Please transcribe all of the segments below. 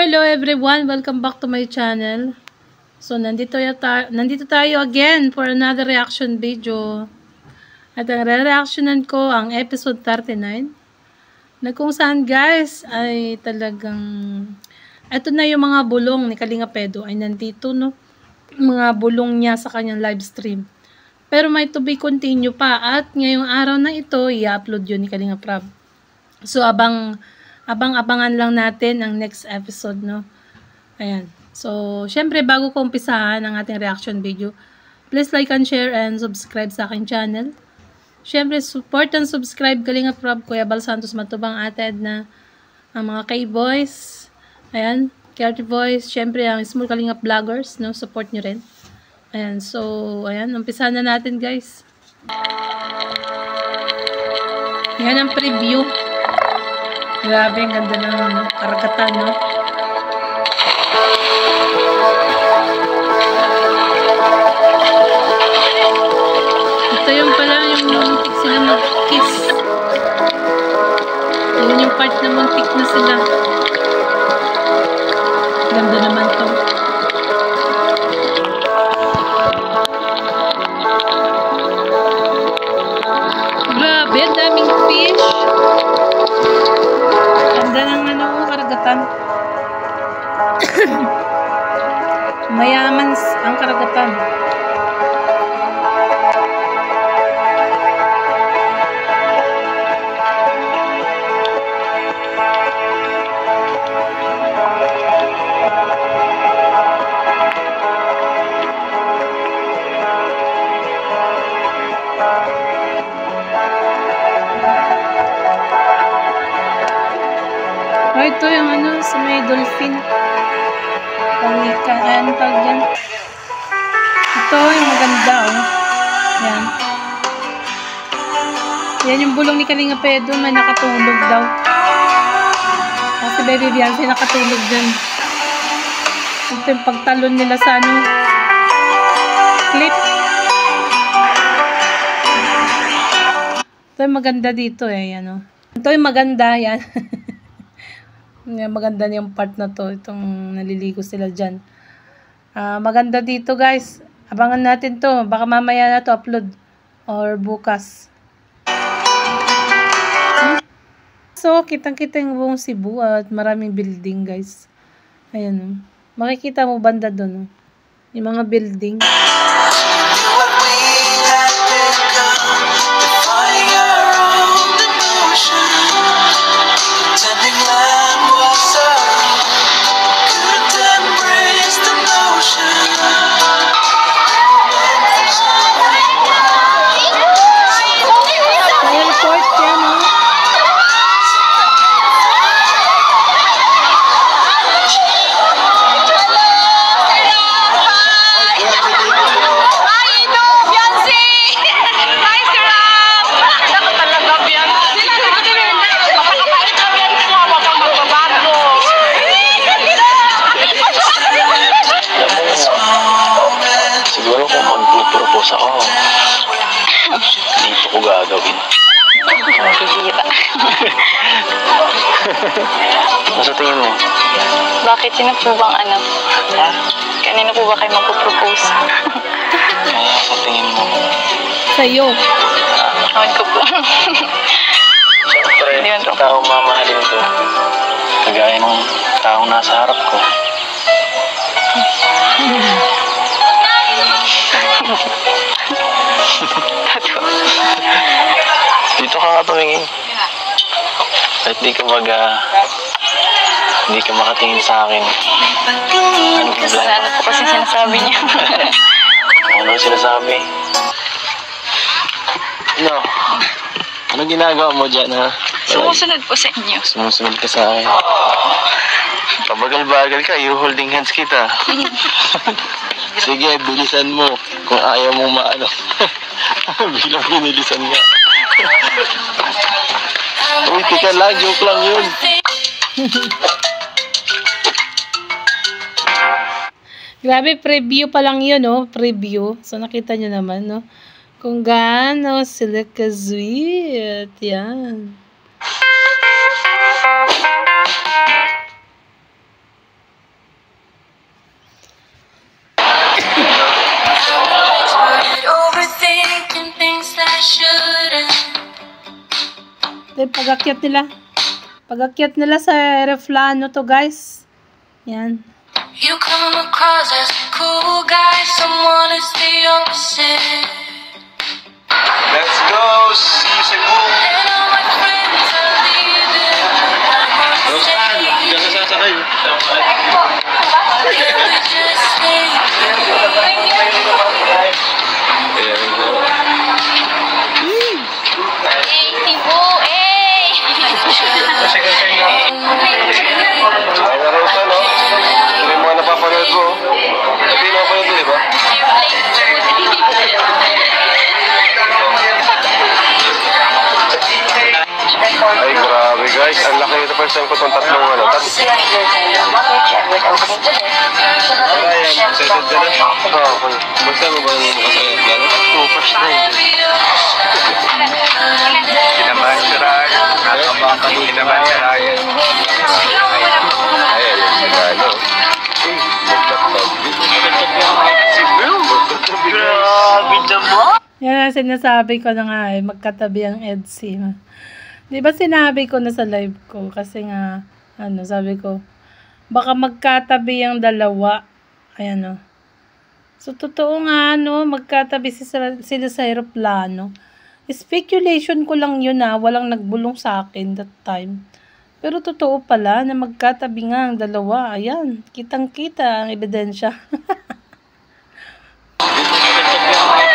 Hello everyone, welcome back to my channel. So nandito tayo again for another reaction video. At ang re-reactionan ko ang episode 39 na kung saan guys ay talagang ito na yung mga bulong ni Kalinga Pedro ay nandito, no, mga bulong niya sa kanyang live stream. Pero may to be continue pa at ngayong araw na ito i-upload yun ni Kalinga Prab. So abang-abangan lang natin ang next episode, no. Ayan. So, syempre bago ko umpisahan ang ating reaction video, please like and share and subscribe sa aking channel. Syempre, support and subscribe Kalinga Prab, Kuya Bal Santos Matubang, Ate Edna, ang mga K-Boys, ayan, Creative Voice, syempre ang Small Kalinga Vloggers, no, support nyo rin. Ayan, so, ayan, umpisahan na natin guys. Yan ang preview. Grabe, ang ganda ng karagatan, no? Ito yung pala yung muntik sila mag-kiss. Yun yung part na muntik na sila. Ganda naman to. Grabe, daming fish. Ganda ng karagatan. Mayaman ang karagatan. Oh, ito yung sa may dolphin. Pangikaan pag yan. Ito yung maganda, oh. Yan. Yan yung bulong ni Kalinga Pedro, may nakatulog daw. Kasi Baby Beyonce nakatulog dyan. Ito yung pagtalon nila sa clip. Ito yung maganda dito yan, oh. Ito yung maganda, yan. Maganda niyang part na to, itong naliligo sila dyan. Maganda dito guys, abangan natin to, baka mamaya na to upload or bukas. So kitang-kita yung buong Cebu at maraming building guys. Ayan, makikita mo banda doon, yung mga building. Magpropose ako. Dito ko gagawin. Nakikita. Ano sa tingin mo? Bakit? Sino po bang Ha? Kanino po ba kayo magpropose? Sa tingin mo? Sa'yo. Awan ko po. Siyempre, taong mamahalin ko. Kagaya ng taong nasa harap ko. Dito ka nga tumingin. Kahit di ka Hindi ka makatingin sa akin. Ano problema? Ano po kasi sinasabi niya? Ano sinasabi? No. Anong ginagawa mo dyan, ha? Sumusunod po sa inyo. Sumusunod ka sa akin. Pabagal-bagal ka, you holding hands kita. Sige, bilisan mo. Kung ayaw mong maano. Bilang binilisan nga. Uy, tika lang, joke lang yun. Grabe, preview pa lang yun, no? Preview. So, nakita nyo naman, no? Kung gaano sila ka-sweet. Yan. Ito yung pag-akyat nila sa aeroplano to, guys. Yan. You come across as a cool guy, someone is the opposite. Let's go, see you Cebu. And all my friends are leaving, but I wanna stay. Diyan ka sasakay. Can we just stay? There we go. Tibo, Ay, naroon ka, no? Ito yung mga napapanood mo. Ito yung napapanood mo, di ba? Ay, grabe guys. Ang laki nito. First time ko itong tatlong ano. Ayan, excited ka na? Oo, okay. First time mo ba yung makasaya? Oo, first time. Kinabahan si Ryan. Nakabahan ka doon. Kinabahan si Ryan. Ayan, yung ano. Si Bill. Grabe naman. Yan ang sinasabi ko na nga, magkatabi ang EDSI. Di ba sinabi ko na sa live ko? Kasi nga, sabi ko, baka magkatabi ang dalawa. Ayan, So, totoo nga, magkatabi sila sa aeroplano. Speculation ko lang yun, walang nagbulong sa akin that time. Pero totoo pala na magkatabi nga ang dalawa. Ayan, kitang-kita ang ebidensya.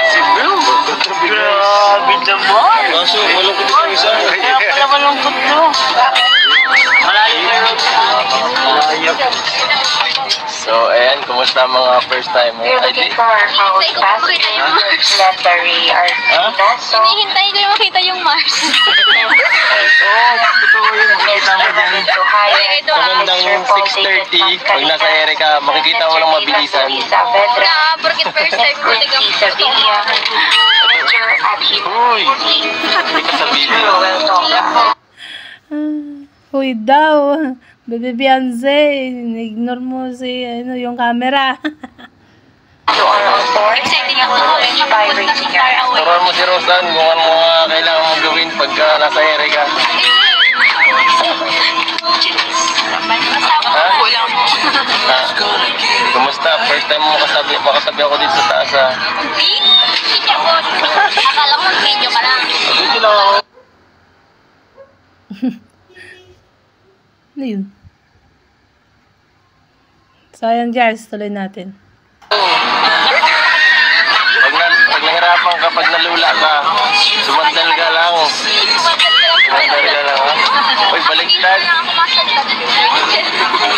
Si Bill. Grabe naman. Kaso, malungkot yung isa. Kaya pala malungkot no. Malalim na yun. So, ayan, kumusta mga first time? We're looking for our house passengers, not very Argentina. So, Hinihintay ko yung makita yung Mars. Totoo yun. Makikita mo dyan. to hire Ito, Sa bandang 6:30, pag nasa ere ka, makikita mo ng mabilisan. Saavedra, Porkit first time ko Sevilla, Windsor, at Uy! Hindi ka sabihin. Uy daw, Bebe Beyonce, ignore mo yung camera. You are on board. Excited ako. By raising your hand. Turuan mo si Rosan kung ano mga kailangan mong gawin pagka nasa ere ka. Ha? Kulang mo. Kumusta? First time mo makasabi ako dito sa taas, ha? Hindi ako. Akala ko video ka lang. Video lang ako. Ano yun? So, ayan guys, tuloy natin. Pag nahirapan ka, pag nalula ka, sumandal ka lang. Sumandal ka lang, ha? Uy, baliktad.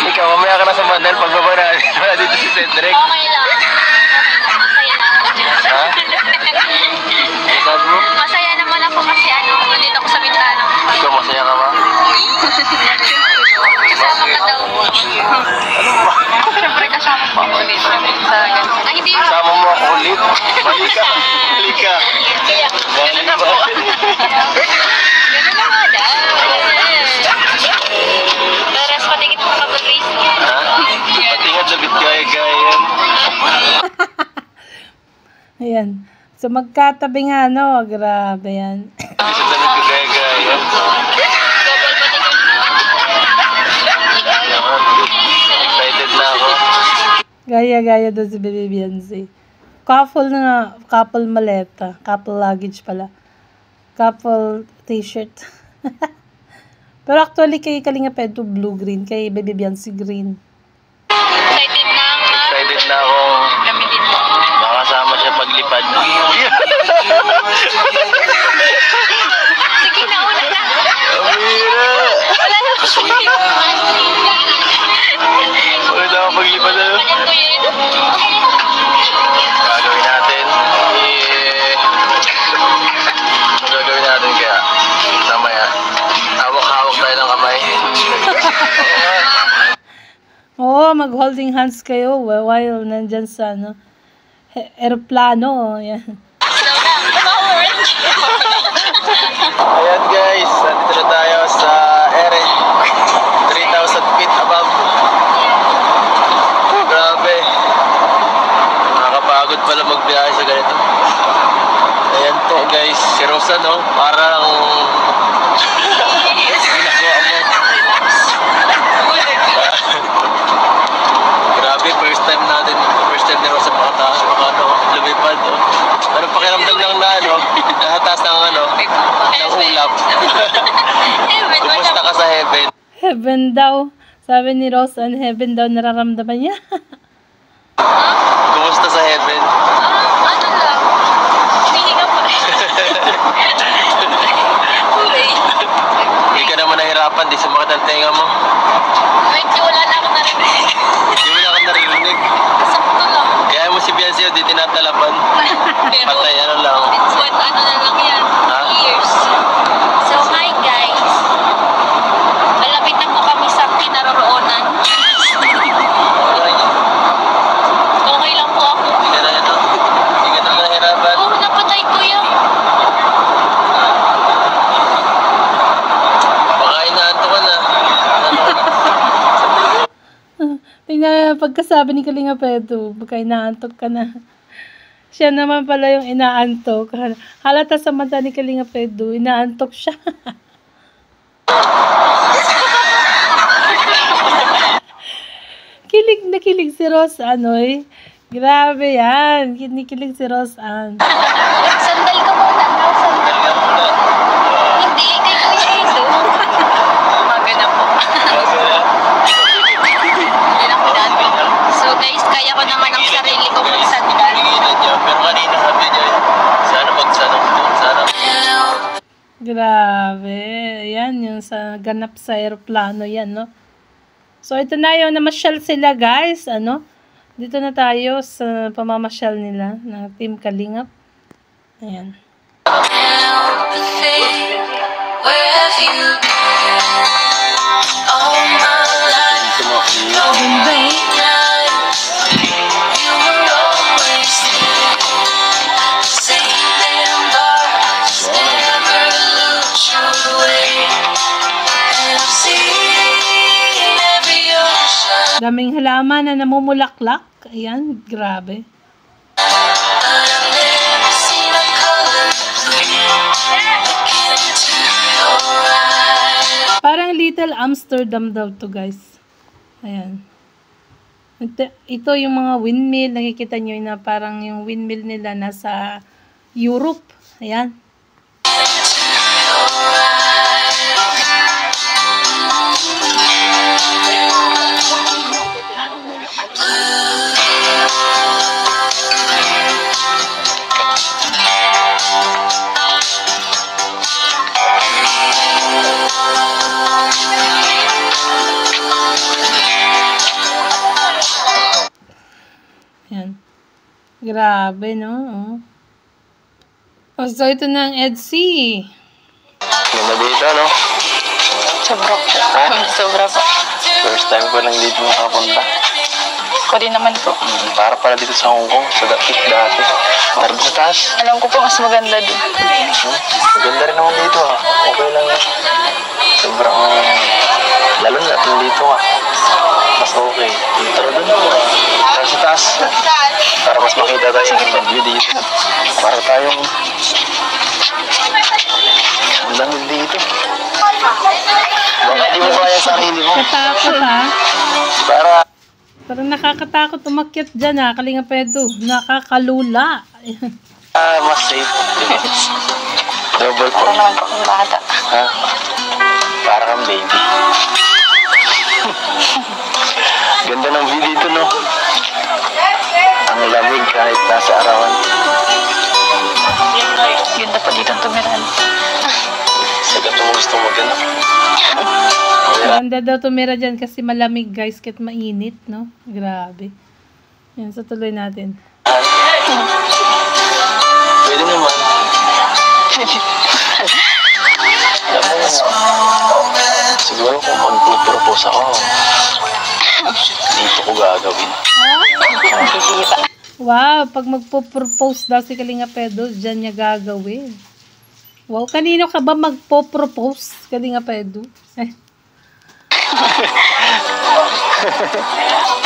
Ikaw, mamaya ka na sumandal. Pagbaba na dito si Cedric. Okay lang. Masaya na ako. Ha? Ano sabi mo? Masaya naman ako kasi nandito ako sa bintana. Ikaw, masaya ka ba? Kasama ka daw. Siyempre kasama po ako ulit sa ganun. Ay, hindi. Kasama mo ako ulit. Halika. Halika. Ganun na po. Ganun na nga daw. Taras, patingin mo kapag-race niya. Ha? Patingat labit gaya-gaya. Ayan. So, magkatabi nga, grabe yan. Sa damit ko gaya-gaya. Double patingin. Excited na ako. Gaya-gaya doon si Bebe Beyonce. Couple maleta. Couple luggage pala. Couple t-shirt. Pero actually, kay Kalinga Pedro, blue-green. Kay Baby Biancy, green. Excited na ako. Excited na ako. Kami din po. Makasama siya paglipad. Sige na, una na. Amira! Wala na po siya. Wala na ako paglipad na. Alam ko yun. Gagawin natin. Gagawin natin kaya. Mamaya. Hawak-hawak tayo ng kamay. Oo, mag-holding hands kayo while nandyan sa aeroplano. Yan. Slow lang. Orange. Ayan guys, nandito na tayo sa Ere. 3,000 feet above. Grabe. Nakakapagod pala magbiyahe sa ganito. Ayan po guys, si Rosa no, parang ginagawa mo. Grabe, first time ni Rosa lumipad. Ano pakiramdam lang na nahatas ng ng ulap. Kumusta ka sa heaven? Heaven daw. Sabi ni Rose, heaven daw nararamdaman niya. Kumusta sa heaven? Ano lang? Hinihinga pa rin. Kulay. Hindi ka naman nahirapan, di sumakit ang tenga mo. Medyo wala na ako narinig. Hindi mo na ka naririnig. Sakto lang. Kaya mo si Biancy, di tinatalapan. Pero, Patay ano lang. what, ano na lang yan? Ha? Years. So, hi guys. Malapit na po kami sa kinaroroonan. Okay lang po ako. Hindi ka na Hindi ka naman nahirapan. Oo, napatay ko yan. Baka inaanto ka na. Tingnan pagkasabi ni Kalinga Pedro, baka inaantok ka na. Siya naman pala yung inaantok. Halata sa mata ni Kalinga Pedro, inaantok siya. Kilig na kilig si Rose Anoy. Grabe yan. Kinikilig si Rose Ann. Sandal ka muna. Sandal. Galingan mo na. Hindi, kay Kuya ito. Umaga na po. Yan ako dati. So guys, kaya ko naman ang sarili ko magsandal. Tinginan niyo. Pero kanina sabi niya, sana magsanong doon. Sana. Grabe. Yan yung sa ganap sa aeroplano yan, no? So, ito na yung namasyal sila, guys. Dito na tayo sa pamamasyal nila ng Team Kalingap. Ayan. Empathy, where have you been? All my life, lonely nights, you were always there. Same damn bars, never looked your way. And I've seen every ocean, Daming halaman na namumulaklak. Ayan, grabe. but I've never seen a color blue. Look into your eyes. Parang Little Amsterdam daw to, guys. Ayan. Ito yung mga windmill. Nakikita nyo na parang yung windmill nila nasa Europe. Ayan. Ayan. Grabe, no? Oh, so, ito na ang EDC. Ganda dito, no? Sobra po. Sobra po. First time ko lang dito makapunta. Ko din naman po. Para pala dito sa Hong Kong, sa dati. Para sa taas. Alam ko po mas maganda doon. Maganda rin naman dito, ha? Okay lang yan. Sobrang, lalo na dito, ha? Mas okay. Tara dun. Tara sa taas. Para mas makita tayo ng view dito. Para tayong ang lamig dito. Baka di mo kaya sarili mo. Katakot, ha? Para Parang nakakatakot umakyat dyan, ha? Kalinga Pedro. Nakakalula. mas safe. Double po. Para naman po akong bata. Ha? Para kami kang baby. Ganda ng view dito, no? Ang lamig kahit nasa arawan. Ganda pa dito ang tumiran. Sagat mo gusto maganda. Maganda daw tumira dyan kasi malamig guys, kahit mainit, no? Grabe. Yan, so tuloy natin. Pwede naman. Alam mo, siguro kung magpupropose ako, dito ko gagawin. Wow, pag magpo-propose daw si Kalinga Pedro, dyan niya gagawin. Wow, kanino ka ba magpo-propose, Kalinga Pedro?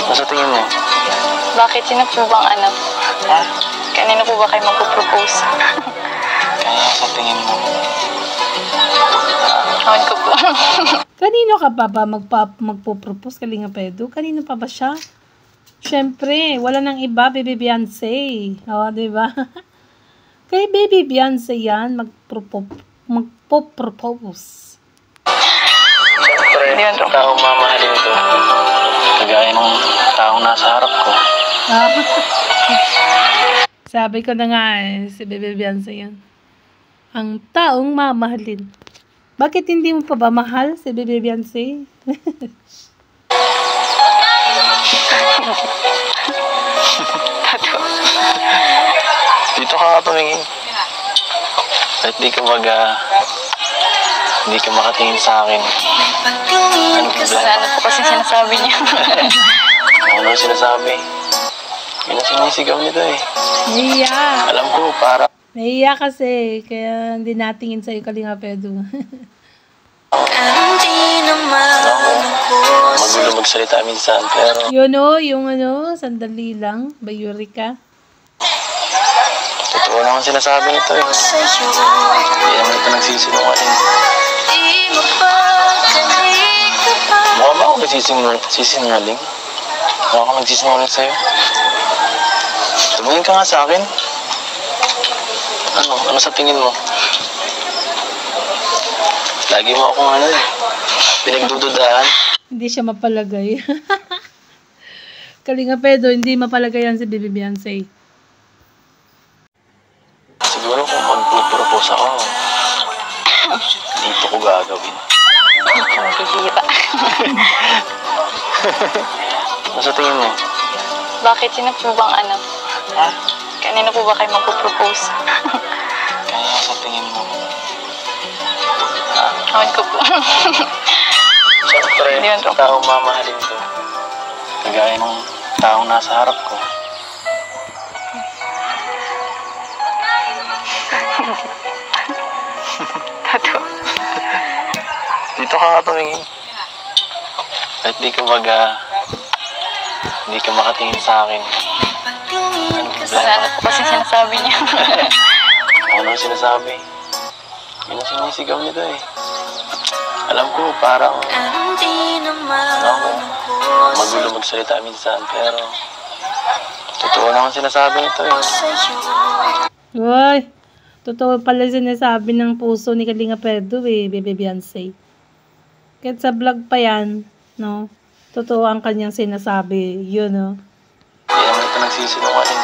Ano sa tingin mo? Bakit? Sino po bang ano? Ha? Kanino po ba kayo magpo-propose? Kaya sa tingin mo? Ewan ko po. Kanino ka pa ba magpo-propose, Kalinga Pedro? Kanino pa ba siya? Siyempre, wala nang iba, Baby Beyonce. O, diba? Kay Baby Beyonce yan, magpo-propose. Siyempre, taong mamahalin ko. Kagaya ng taong nasa harap ko. Sabi ko na nga si Baby Beyonce yan. Ang taong mamahalin. Bakit hindi mo pa ba mahal si Baby Beyonce? Dito ka tumingin. Kahit di ka hindi ka makatingin sa akin. Ano problema? Ano po kasi sinasabi niya? Ano sinasabi? Yun ang sinisigaw nito eh. Naiya. Alam ko, para Naiya kasi. Kaya hindi natingin sa'yo, Kalinga Pedro. magulo magsalita minsan, pero Yun o, yung sandali lang. Bayurika. totoo naman sinasabi nito eh. Hindi naman ito nagsisinungaling. Mukha ba ako nagsisinungaling? Mukha ako nagsisinungaling sa'yo? Tumingin ka nga sa akin. Ano sa tingin mo? Lagi mo akong pinagdududahan. Hindi siya mapalagay. Kalinga Pedro, hindi mapalagay yan si Baby Beyonce. Siguro kung magpupropose ako, dito ko gagawin. Ano sa tingin mo? Bakit? Sino po bang ano? Ha? Kanino po ba kayo magpo-propose? Kaya sa tingin mo? Ewan ko po. Siyempre, taong mamahalin ko. Kagaya ng taong nasa harap ko. Dito ka tumingin. Kahit di ka hindi ka makatingin sa akin. Ano problema? Ano po kasi sinasabi niya? Ano ang sinasabi? Yun ang sinisigaw nito eh. Alam ko, parang magulo magsalita minsan, pero totoo naman sinasabi nito eh. Uy, totoo pala sinasabi ng puso ni Kalinga Pedro eh, Baby Beyonce. Kahit sa vlog pa yan, no? Totoo ang kanyang sinasabi, yun, no? Hindi naman ito nagsisinungaling.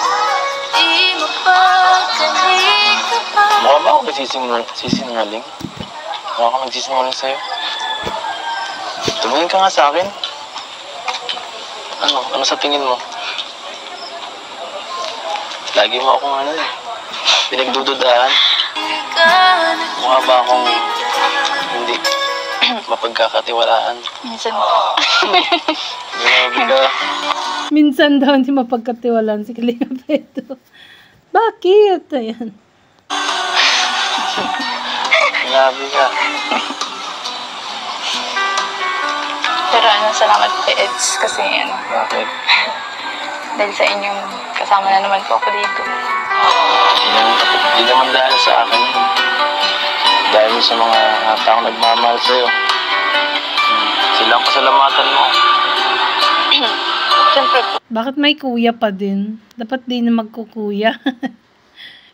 Mukha ba ako nagsisinungaling? Mukha ako nagsisinungaling sa'yo? Tumingin ka nga sa akin. Ano sa tingin mo? Lagi mo akong pinagdududahan. Mukha ba akong hindi mapagkakatiwalaan? Minsan Grabe ka. Minsan daw hindi mapagkatiwalaan si Kalinga Pedro. Bakit? Ayan. Grabe ka. pero salamat kay Eds kasi Bakit? dahil sa inyong kasama na naman po ako dito. Hindi naman dahil sa akin yun. Dahil sa mga taong nagmamahal sa'yo. Silang pasalamatan mo. Siyempre po. Bakit may kuya pa din? Dapat din na magkukuya.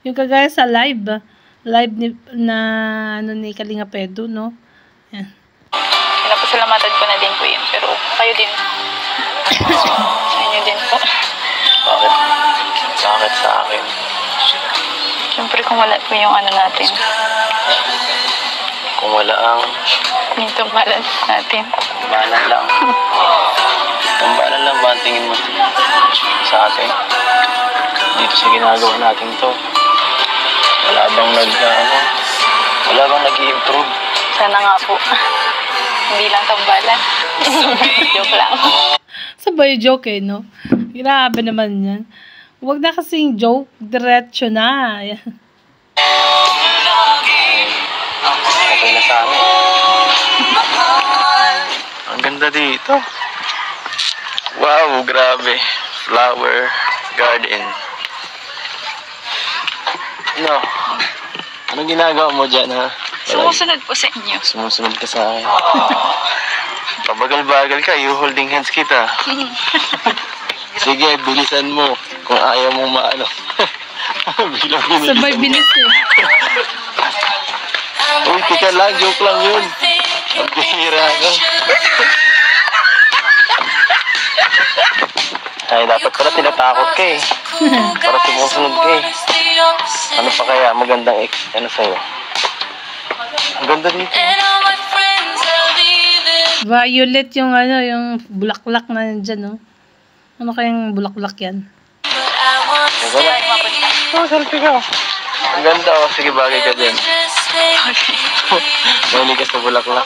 Yung kagaya sa live ni Kalinga Pedro, no? Yan. Pinapasalamatan ko na din po yun. Pero kayo din. Sa inyo din po. Bakit? Bakit sa akin? Siyempre kung wala po yung ano natin. Kung wala ang Yung tumbalan natin. tambalan lang. Tambalan lang ba ang tingin mo sa atin? Dito sa ginagawa natin to. Wala bang wala bang nag-i-improve? Sana nga po. Hindi lang tambalan. Joke lang. Sabay joke eh, no? Grabe naman yan. Huwag na kasing joke, diretso na. Ayan. Okay na sa amin. Ang ganda dito. Wow, grabe. Flower garden. No. Anong ginagawa mo dyan, ha? Sumusunod po sa inyo. Sumusunod ka sa akin. Pabagal-bagal ka, you holding hands kita. Sige, bilisan mo. Kung ayaw mo maano. Bilang-bilisan Sabay mo. bilis eh. Uy, tika lang, joke lang yun. Ang bihira ka. Ay, dapat pala tinatakot ka eh. Para sumusunod ka eh. Ano pa kaya magandang ano sa'yo? Ang ganda dito. Violet yung ano, yung bulaklak na nandyan, no? Ano kayang bulaklak yan? Ikaw lang. Oh, selfie ka. Ang ganda oh. Sige, bagay ka dyan. Mahilig ka sa bulaklak.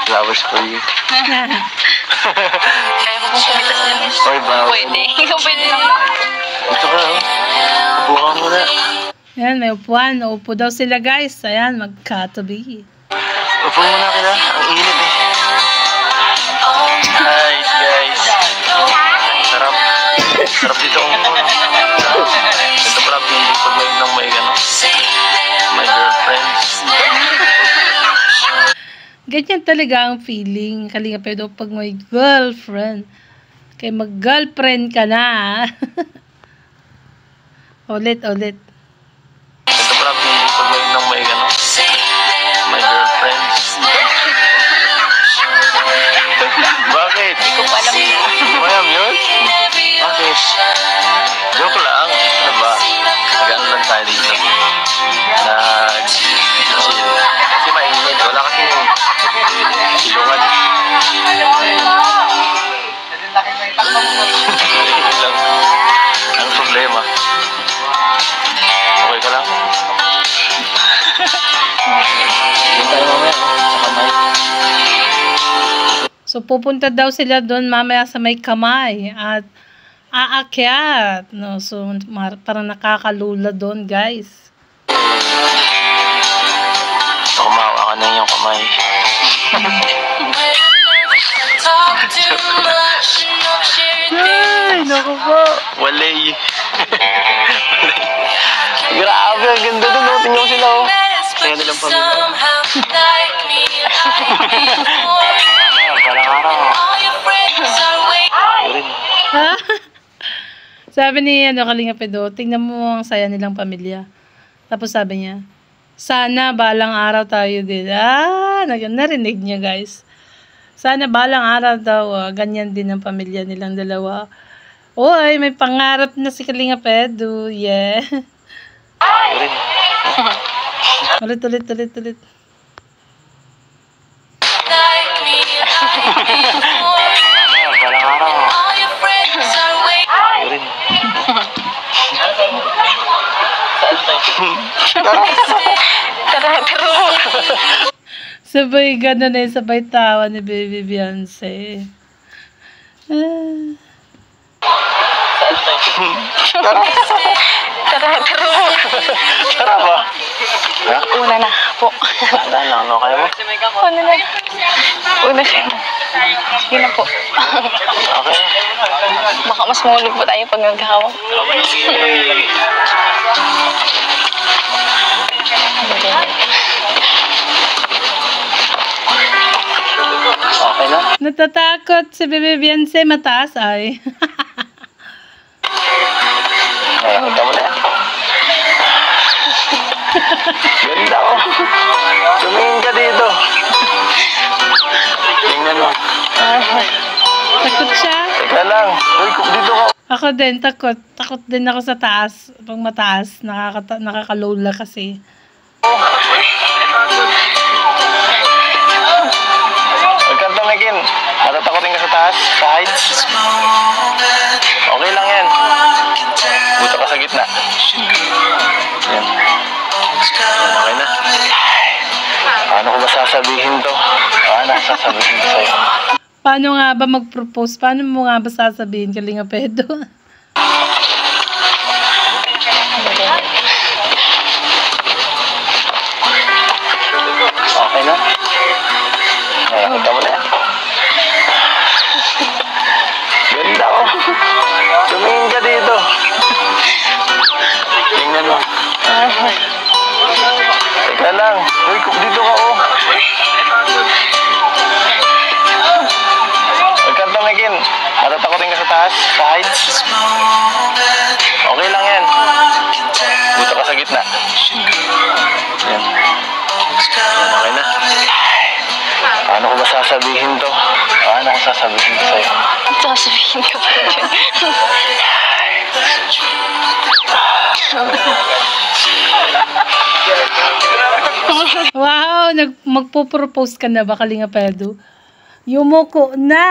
Flowers for you. Kaya mo kung kumitas din. Oy, bawal. Pwede. Pwede lang. Ito ka oh. Upo ka muna. Ayan, may upuan. Upo daw sila, guys. Ayan, magkatabi. Upo muna kita. Ang init eh. Hi guys. Sarap. Sarap dito ang upo. Ito pala feeling pag may ano. My girlfriend. Ganyan talaga ang feeling. Kalinga pedo pag may girlfriend. Kaya mag-girlfriend ka na. Ulit. Ito pala feeling pag may ano. My girlfriend. Bakit? Hindi ko pa alam na. Mayam yun? Bakit? Joke lang. Diba? Mag-ano lang tayo dito. Nag-chill. Kasi mainit. Wala kasing silungan. Lang. Ang problema. Okay ka lang? Hindi tayo mamaya. Sa kamay. So, pupunta daw sila doon mamaya sa may kamay at aakyat. No? So, parang nakakalula doon, guys. Kumawa ka na yung kamay. Ay, naku po. Walay. Grabe, ang ganda doon. No? Tingnan mo sila, oh. Kaya nilang pamilya. Parang araw. Ayun. Ha? Sabi ni Kalinga Pedo, tingnan mo ang saya nilang pamilya. Tapos sabi niya, sana balang araw tayo din. Narinig niya, guys. Sana balang araw daw, ganyan din ang pamilya nilang dalawa. Oy, may pangarap na si Kalinga Pedo. Yeah. Ayun. Ulit. Parang araw. Ayun. Tara. Sabay gano'n eh, sabay tawa ni Baby Beyonce. Tara. Tara ba? Ha? Una na po. Tara lang, ano kayo mo? Una na. Una siya. Sige na po. Okay. Baka mas mahulog po tayo pag naghawak. Okay na? Natatakot si Baby Beyonce, mataas ay. Punta mo na. Ganda oh. Tumingin ka dito. Tingnan mo. Takot siya. Teka lang. Uy, dito ka. Ako din, takot. Takot din ako sa taas. Pag mataas, nakakalola kasi. Huwag kang tumingin. Natatakotin ka sa taas, sa heights. Okay lang yan. Buta ka sa gitna. Yan. Okay na. Paano ko ba sasabihin to? Paano sasabihin to sa'yo? Paano nga ba mag-propose? Paano mo nga ba sasabihin, Kalinga Pedro? Okay na? Nakakita mo na yan. Ganda oh. Tumingin ka dito. Tingnan mo. Teka lang. Uy, dito ka oh. Huwag kang tumingin. Natatakotin ka sa taas, sa heights. Okay lang yan. Buta ka sa gitna. Yan. Okay na. Paano ko ba sasabihin to? Paano ko sasabihin to sa'yo? Sasabihin ka pa dyan. Wow! Magpo-propose ka na ba, Kalinga Pedro? Yumuko na!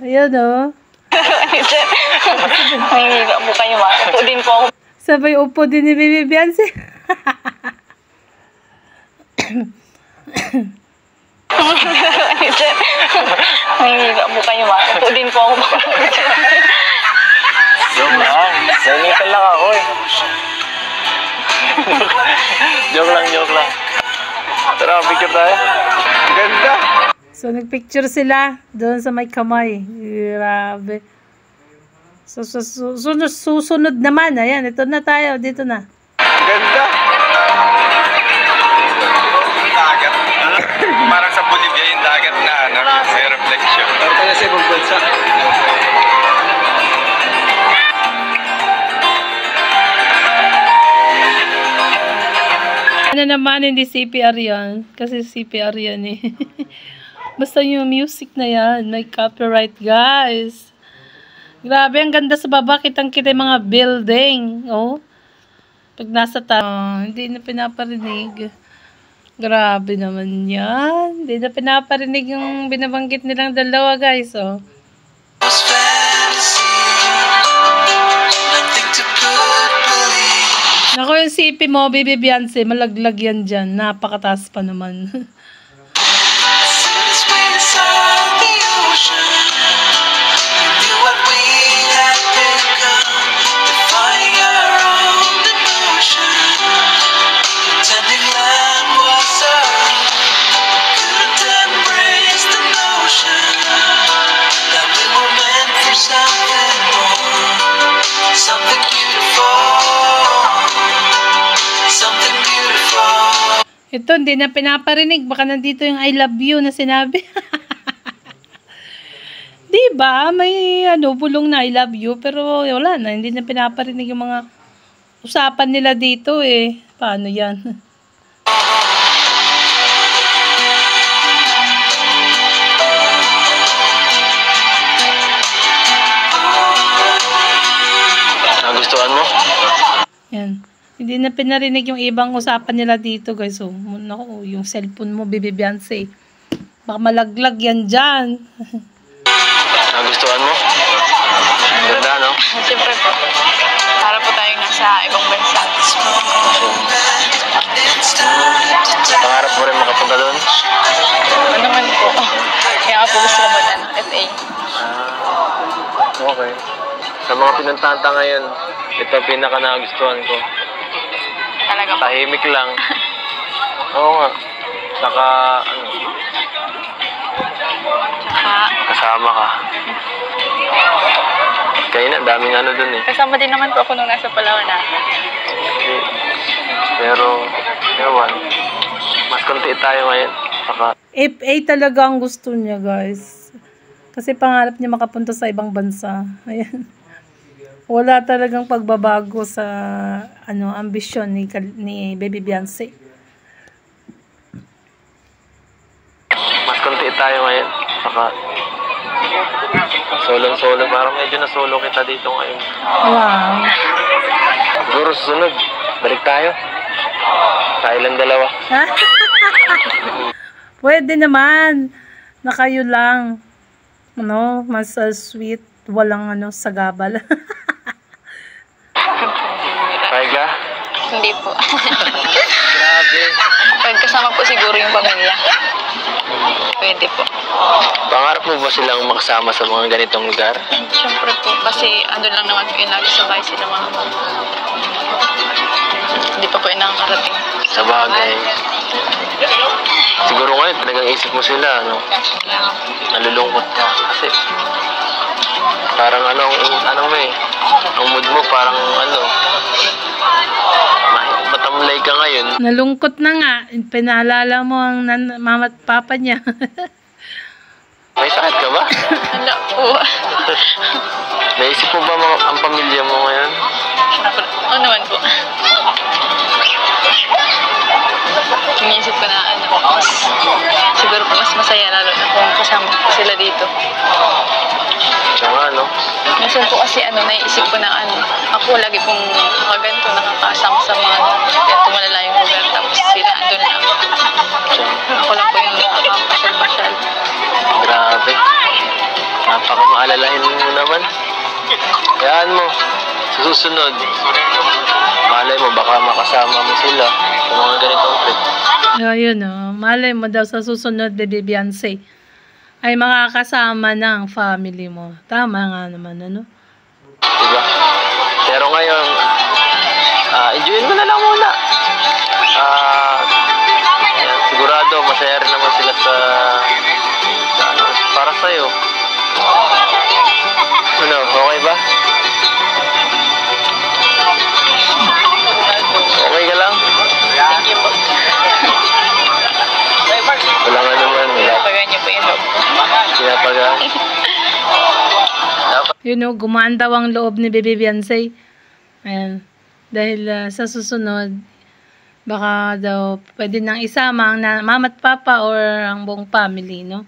Ayan o. Ay, mo kayo ma. Upo din po ako. Sabay upo din ni Bibi Beyonce. Ay, mo kayo ma. Upo din po ako. Joke lang. Nainitan lang ako eh. Joke lang. Tara, picture tayo. Ganda! So, nagpicture sila doon sa may kamay. Grabe. So, susunod naman. Ayan, ito na tayo. Dito na. Ganda! Dagat. Parang sa Bolivia yung dagat na ano, may reflection. Parang pala sa ibang bansa. Ano naman, hindi CPR yan. Kasi CPR yan eh. Basta yung music na yan, may copyright guys. Grabe, ang ganda sa baba. Kitang-kita yung mga building. Oh. Pag nasa hindi na pinaparinig. Grabe naman yan. Hindi na pinaparinig yung binabanggit nilang dalawa guys. Oh. Naku, yung CP mo, Bibi Beyonce, malaglag yan dyan. Napakataas pa naman. Ito, hindi na pinaparinig. Baka nandito yung I love you na sinabi. Diba? May bulong na I love you. Pero wala na. Hindi na pinaparinig yung mga usapan nila dito eh. Paano yan? Nagustuhan mo? Yan. Hindi na pinarinig yung ibang usapan nila dito, guys. So, naku, yung cellphone mo, Bibi Beyonce. Baka malaglag yan dyan. Nagustuhan mo? Ganda, no? Siyempre po. Para po tayong nasa ibang bansa. Pangarap mo rin makapunta doon? Ano naman po. Kaya po gusto ko mag FA. Okay. Sa mga pinantanta ngayon, ito pinaka nagustuhan ko. Talaga po. Tahimik lang. Oo nga. Saka, kasama ka. Kaya na, daming dun eh. Kasama din naman po ako nung nasa Palawan na. Pero, ewan. Mas konti tayo ngayon. Saka, FA talaga ang gusto niya, guys. Kasi pangarap niya makapunta sa ibang bansa. Ayan. Wala talagang pagbabago sa ambisyon ni Baby Beyonce. Mas konti tayo ngayon. Saka solo. Parang medyo na solo kita dito ngayon. Wow. Siguro susunod. Balik tayo. Tayo lang dalawa. Ha? Pwede naman. Na kayo lang. Mas sweet. Walang sagabal. Kaya ka? Hindi po. Grabe. Pagkasama po siguro yung pamilya. Pwede po. Pangarap mo ba silang makasama sa mga ganitong lugar? Siyempre po. Kasi andun lang naman po yung lagi sa bahay sila mga. Hindi pa po yung nakakarating. Sa bagay. Siguro ngayon, talagang isip mo sila, nalulungkot ka. Kasi, parang ang mood mo parang matamlay ka ngayon. Nalungkot na nga. Pinaalala mo ang mama at papa niya. May sakit ka ba? Wala po. Naisip mo ba ang pamilya mo ngayon? Oo naman po. Iniisip ko na siguro po mas masaya lalo na kung kasama ko sila dito. Siya Minsan po kasi naiisip ko na ako lagi pong ganito nakakasama sa mga ganito malalayong lugar tapos sila andun lang. Ako lang po yung nakakapasyal-pasyal. Grabe. Napakamaalalahin mo naman. Hayaan mo. Sa susunod, malay mo baka makasama mo sila sa mga ganitong trip. Ayun malay mo daw sa susunod, Baby Beyonce ay makakasama ng family mo. Tama nga naman, Diba? Pero ngayon, enjoyin mo na lang muna. Sigurado, masaya rin naman sila para sa'yo. Okay ba? Okay ka lang? Thank you po. Wala nga naman. Pinapagaan niyo po yung loob ko. Pinapagaan. Gumaan daw ang loob ni Baby Beyonce. Ayan. Dahil sa susunod, baka daw pwede nang isama ang mama at papa or ang buong family, Lang.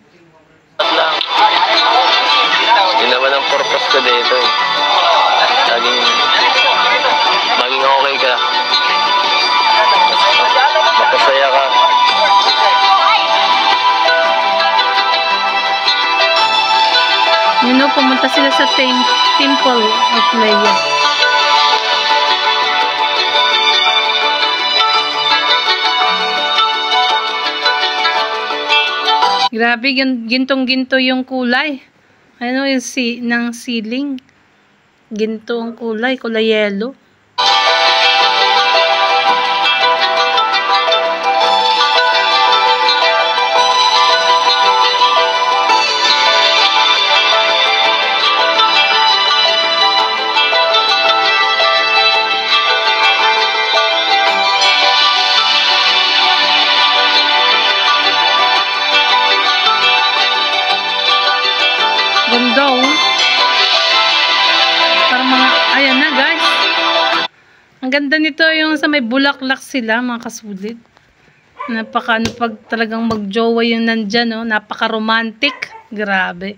Yun naman ang purpose ko dito. Maging okay ka. Mapasaya ka. Pumunta sila sa Temple of Leia. Grabe, gintong-ginto yung kulay. Yung ng ceiling. Ginto ang kulay yellow. Ganda parang ayan na guys. Ang ganda nito yung sa may bulaklak sila mga kasulit. Pag talagang magjowa yung nandyan napaka romantic. Grabe.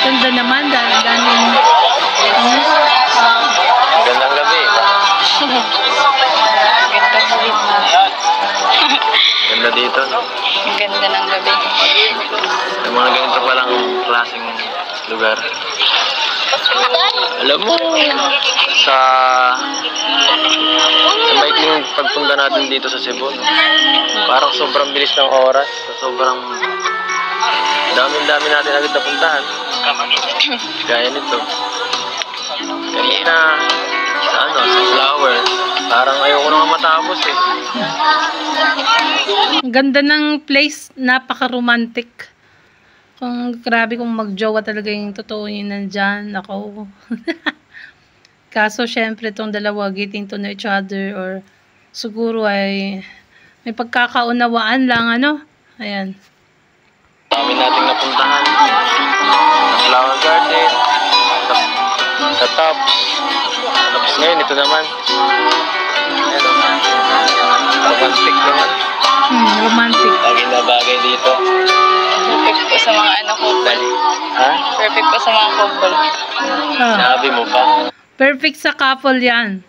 Ganda naman daming Magandang gabi. Ganda dito. Ang ganda ng gabi. Yung mga ganito palang klaseng lugar. Alam mo, sa biking pagpunta natin dito sa Cebu, parang sobrang bilis ng oras. Sobrang dami natin agad napuntahan. Gaya nito. Kanina, sa flower, parang ayoko nang matapos eh. Ang ganda ng place, napaka-romantic. Grabe kung magjowa talaga yung totoo yun nandyan. Ako. Kaso, syempre, itong dalawa getting to know each other or siguro ay may pagkakaunawaan lang, ano? Ayan. Dami nating napuntahan. Sa Flower Garden, sa Tops. Tapos ngayon, ito naman. Ayan, romantic naman. Romantic. Lagi na bagay dito. Perfect po sa mga couple. Ha? Perfect po sa mga couple. Ah, Sabi mo pa. perfect sa couple yan.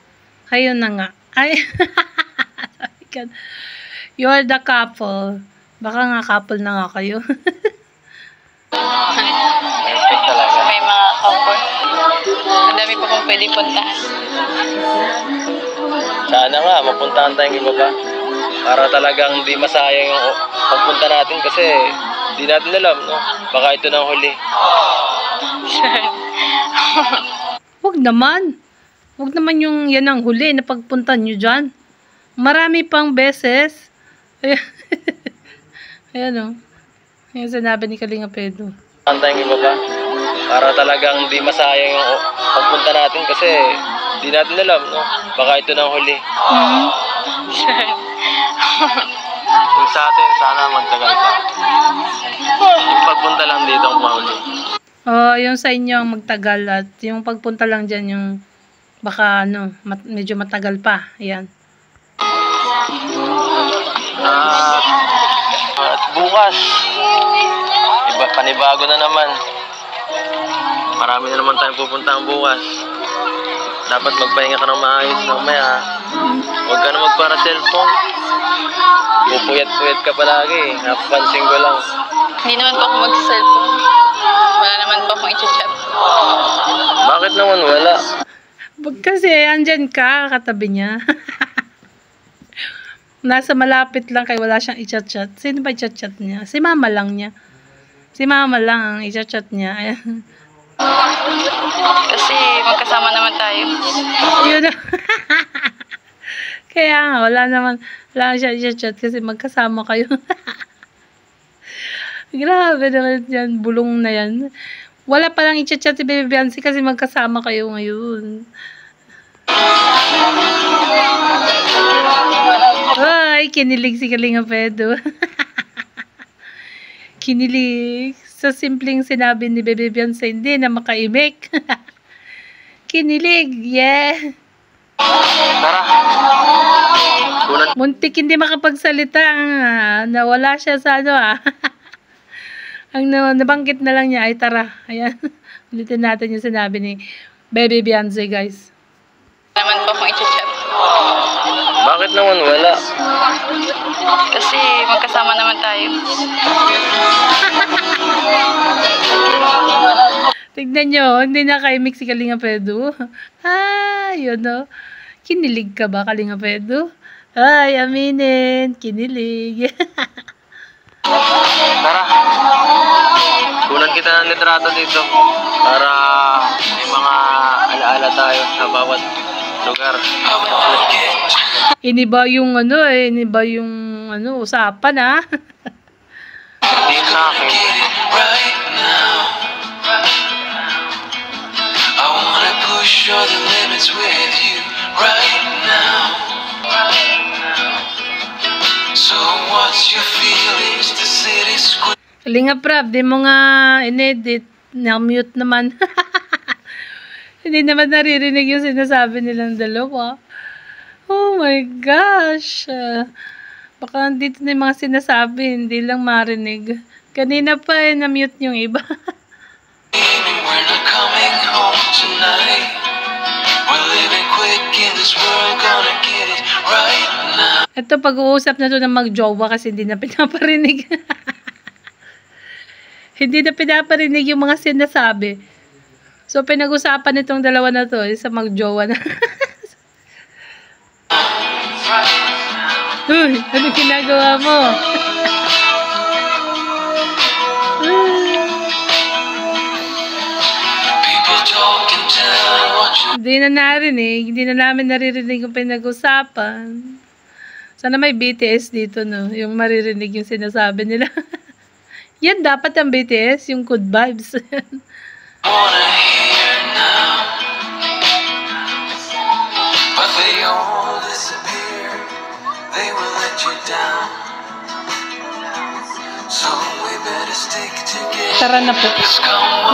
Kayo na nga. Ay, you're the couple. Baka nga couple na nga kayo. Perfect talaga. May mga couple. Ang dami po pong pwede puntahan. Sana nga, mapuntahan tayong iba pa. Para talagang di masayang yung pagpunta natin kasi di natin alam, no? Baka ito na ang huli. Huwag naman. Huwag naman yung yan ang huli na pagpunta nyo dyan. Marami pang beses. Ayan. Ayan o. Ayan sinabi ni Kalinga Pedro. Mapuntahan tayong iba pa. Para talagang di masayang yung pagpunta natin kasi di natin alam, no? Baka ito na ang huli. Yung sa atin, sana magtagal pa. Yung pagpunta lang dito ang mahuli. Oh, yung sa inyo ang magtagal at yung pagpunta lang dyan yung baka ano, medyo matagal pa. Ayan. At bukas, panibago na naman. Marami na naman tayong pupuntahan bukas. Dapat magpahinga ka ng maayos mamaya. Huwag ka na magpara cellphone. Pupuyat-puyat ka palagi. Napapansin ko lang. Hindi naman po ako mag-cellphone. Wala naman po akong i-chat. Bakit naman wala? Wag kasi, andyan ka, katabi niya. Nasa malapit lang kaya wala siyang i-chat-chat. Sino ba i-chat-chat niya? Si mama lang niya. Si mama lang ang i-chat-chat niya. Ayan. Kasi magkasama naman tayo. Yun na. Kaya nga, wala siya i-chat kasi magkasama kayo. Grabe naman yan, bulong na yan. Wala palang i-chat si Baby Biancy kasi magkasama kayo ngayon. Ay, kinilig si Kalinga Pedro. Kinilig. Sa simpleng sinabi ni Baby Biancy, hindi na makaimik. Kinilig, yeah. Tara. Kunan. Muntik hindi makapagsalita. Nawala siya sa ano Ang nabanggit na lang niya ay tara. Ayan. Ulitin natin yung sinabi ni Baby Biancy, guys. Wala naman po akong i-chat. Bakit naman wala? Kasi magkasama naman tayo. Tignan nyo, hindi na kaimik si Kalinga Pedro. Yun o. Kinilig ka ba, Kalinga Pedro? Ay, aminin. Kinilig. Tara. Kunan kita ng litrato dito para may mga alaala tayo sa bawat lugar. Iniba yung iniba yung usapan Hindi sa akin. I wanna push all the limits with you right now. So what's your feelings? The city's Kalinga Prab, di mo nga inedit. Na-mute naman. Hindi naman naririnig yung sinasabi nilang dalawa. Oh my gosh. Baka dito na yung mga sinasabi, hindi lang marinig. Kanina pa na-mute yung iba. We're not coming home tonight. We're living quick in this world, gonna get it right now. Ito, pag-uusap na to ng mag-jowa kasi hindi na pinaparinig. Hindi na pinaparinig yung mga sinasabi. So, pinag-usapan itong dalawa na to, isa mag-jowa na. Uy, ano ginagawa mo? People talk and tell what you Hindi na narinig, hindi na namin naririnig yung pinag-usapan. Sana may BTS dito, no? Yung maririnig yung sinasabi nila. Yan dapat ang BTS, yung good vibes. wanna hear now. you down. So we better stick together. Tara na po.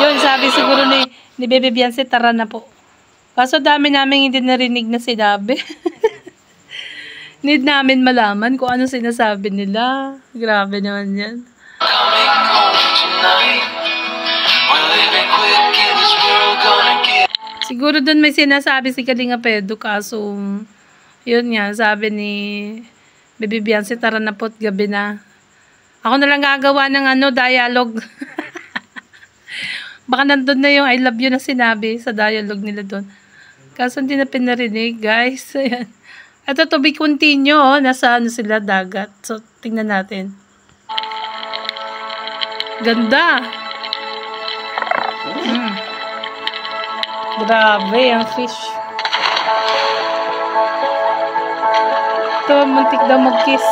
Yun, sabi siguro ni Bebe Beyonce, tara na po. Kaso dami namin hindi narinig na sinabi. Need namin malaman kung ano sinasabi nila. Grabe naman yan. Coming home tonight. We're living quick in this world, gonna get. Siguro doon may sinasabi si Kalinga Pedro, kaso yun nga, sabi ni Bebe Beyonce, tara na po't gabi na. Ako na lang gagawa ng dialogue. Baka nandun na yung I love you na sinabi sa dialogue nila doon. Kaso hindi na pinarinig, guys. Ayan. Ito, to be continue, nasa sila, dagat. So, tingnan natin. Ganda. Grabe, ang fish. Ito, muntik daw mag-kiss.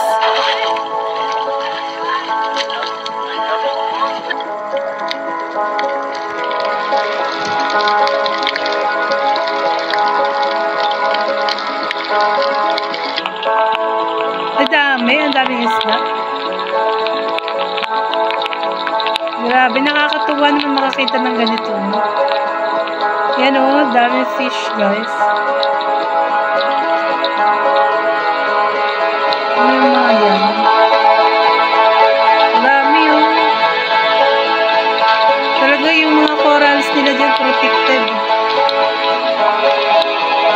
Ang daming isda. Grabe, nakakatuwa naman makakita ng ganito. Yan o, daming fish, guys. Ano yung mga yan? Dami o. Talaga yung mga corals nila dyan protected.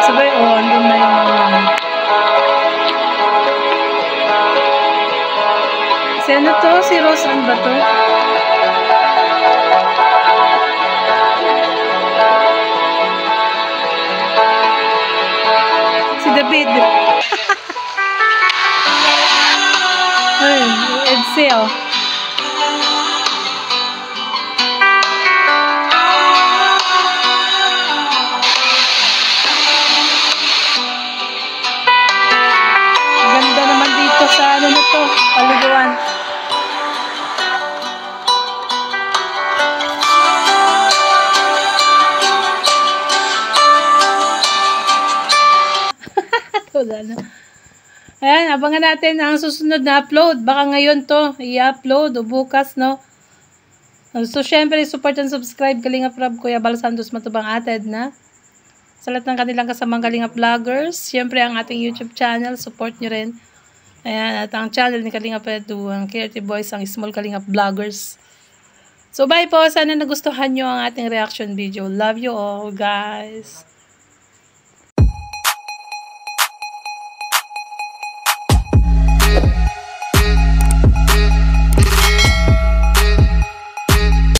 Sabay, andun na yung mga. Si ano to? Si Roseanne ba to? Si David. Ay, Edsel. Ganda naman dito sa ano na to, paliguan. Wala na. Ayan, abangan natin ang susunod na upload. Baka ngayon to i-upload o bukas, no? So, syempre, support and subscribe Kalinga Prab, Kuya Bal Santos Matubang Ated, na? Sa lahat ng kanilang kasamang Kalinga Vloggers. Syempre, ang ating YouTube channel, support nyo rin. Ayan, at ang channel ni Kalinga Pedro, ang Creative Boys, ang Small Kalinga Vloggers. So, bye po. Sana nagustuhan nyo ang ating reaction video. Love you all, guys.